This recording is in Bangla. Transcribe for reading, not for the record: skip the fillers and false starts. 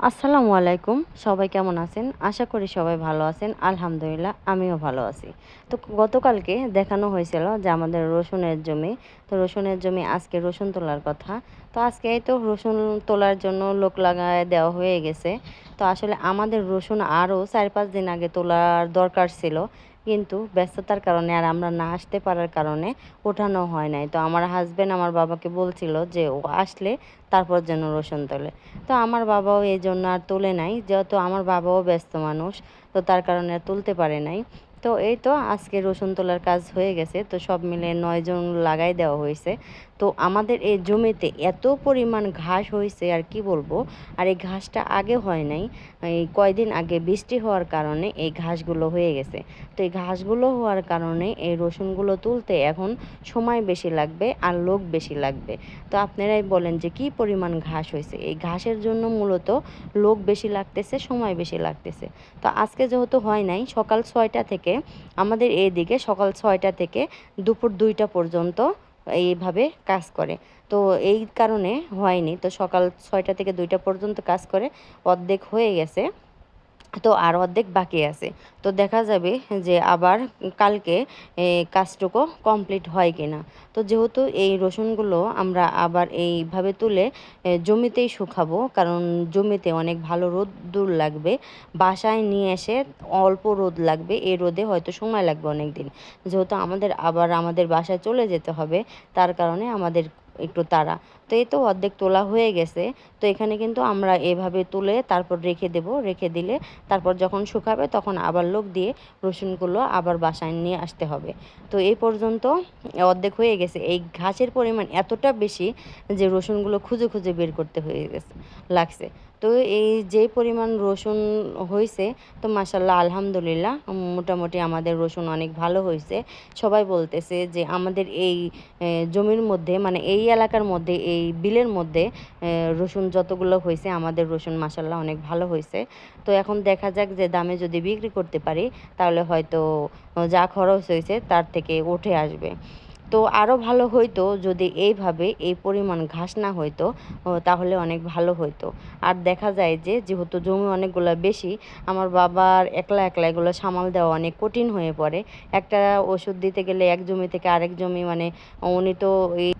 আসসালামু আলাইকুম। সবাই কেমন আছেন? আশা করি সবাই ভালো আছেন। আলহামদুলিল্লাহ আমিও ভালো আছি। তো গতকালকে দেখানো হয়েছিল যে আমাদের রসুনের জমি। তো রসুনের জমি আজকে রসুন তোলার কথা। তো আজকে এই তো রসুন তোলার জন্য লোক লাগায় দেওয়া হয়ে গেছে। তো আসলে আমাদের রসুন আরও ৪-৫ দিন আগে তোলার দরকার ছিল। কিন্তু ব্যস্ততার কারণে আর আমরা না আসতে পারার কারণে ওঠানো হয় নাই। তো আমার হাসব্যান্ড আমার বাবাকে বলছিল যে ও আসলে তারপর যেন রসুন তোলে। তো আমার বাবাও এই জন্য আর তোলে নাই, যেহেতু আমার বাবাও ব্যস্ত মানুষ, তো তার কারণে আর তুলতে পারে নাই। তো এই তো আজকে রসুন তোলার কাজ হয়ে গেছে, তো সব মিলে ৯ জন লাগাই দেওয়া হয়েছে। তো আমাদের এই জমিতে এত পরিমাণ ঘাস হয়েছে আর কি বলবো। আর এই ঘাসটা আগে হয় নাই, এই কয়দিন আগে বৃষ্টি হওয়ার কারণে এই ঘাসগুলো হয়ে গেছে। তো এই ঘাসগুলো হওয়ার কারণে এই রসুনগুলো তুলতে এখন সময় বেশি লাগবে আর লোক বেশি লাগবে। তো আপনারাই বলেন যে কী পরিমাণ ঘাস হয়েছে। এই ঘাসের জন্য মূলত লোক বেশি লাগতেছে, সময় বেশি লাগতেছে। তো আজকে যেহেতু হয় নাই, সকাল ৬টা থেকে আমাদের এদিকে সকাল ৬টা থেকে দুপুর ২টা পর্যন্ত এইভাবে কাজ করে। তো এই কারণে হয়নি। তো সকাল ৬টা থেকে ২টা পর্যন্ত কাজ করে, অর্ধেক হয়ে গেছে। তো আর অর্ধেক বাকি আছে। তো দেখা যাবে যে আবার কালকে কাজটুকু কমপ্লিট হয় কি না। তো যেহেতু এই রসুনগুলো আমরা আবার এইভাবে তুলে জমিতেই শুকাবো, কারণ জমিতে অনেক ভালো রোদ্দুর লাগবে। বাসায় নিয়ে এসে অল্প রোদ লাগবে, এই রোদে হয়তো সময় লাগবে অনেক দিন। যেহেতু আমাদের বাসায় চলে যেতে হবে, তার কারণে আমাদের একটু তাড়া। তো এই তো অর্ধেক তোলা হয়ে গেছে। তো এখানে কিন্তু আমরা এভাবে তুলে তারপর রেখে দেব, রেখে দিলে তারপর যখন শুকাবে তখন আবার লোক দিয়ে রসুনগুলো আবার বাসায় নিয়ে আসতে হবে। তো এই পর্যন্ত অর্ধেক হয়ে গেছে। এই ঘাসের পরিমাণ এতটা বেশি যে রসুনগুলো খুঁজে খুঁজে বের করতে হয়ে গেছে লাগছে। তো এই যে পরিমাণ রসুন হয়েছে, তো মাশাল্লাহ আলহামদুলিল্লাহ মোটামুটি আমাদের রসুন অনেক ভালো হয়েছে। সবাই বলতেছে যে আমাদের এই জমির মধ্যে, মানে এই এলাকার মধ্যে, এই বিলের মধ্যে রসুন যতগুলো হয়েছে আমাদের রসুন মাশাল্লাহ অনেক ভালো হয়েছে। তো এখন দেখা যাক যে দামে যদি বিক্রি করতে পারি তাহলে হয়তো যা খরচ হয়েছে তার থেকে উঠে আসবে। তো আরও ভালো হইতো যদি এইভাবে এই পরিমাণ ঘাস না হইতো, তাহলে অনেক ভালো হইতো। আর দেখা যায় যে যেহেতু জমি অনেকগুলো বেশি, আমার বাবার একলা একলা এগুলো সামাল দেওয়া অনেক কঠিন হয়ে পড়ে। একটা ওষুধ দিতে গেলে এক জমি থেকে আরেক জমি, মানে উনি তো এই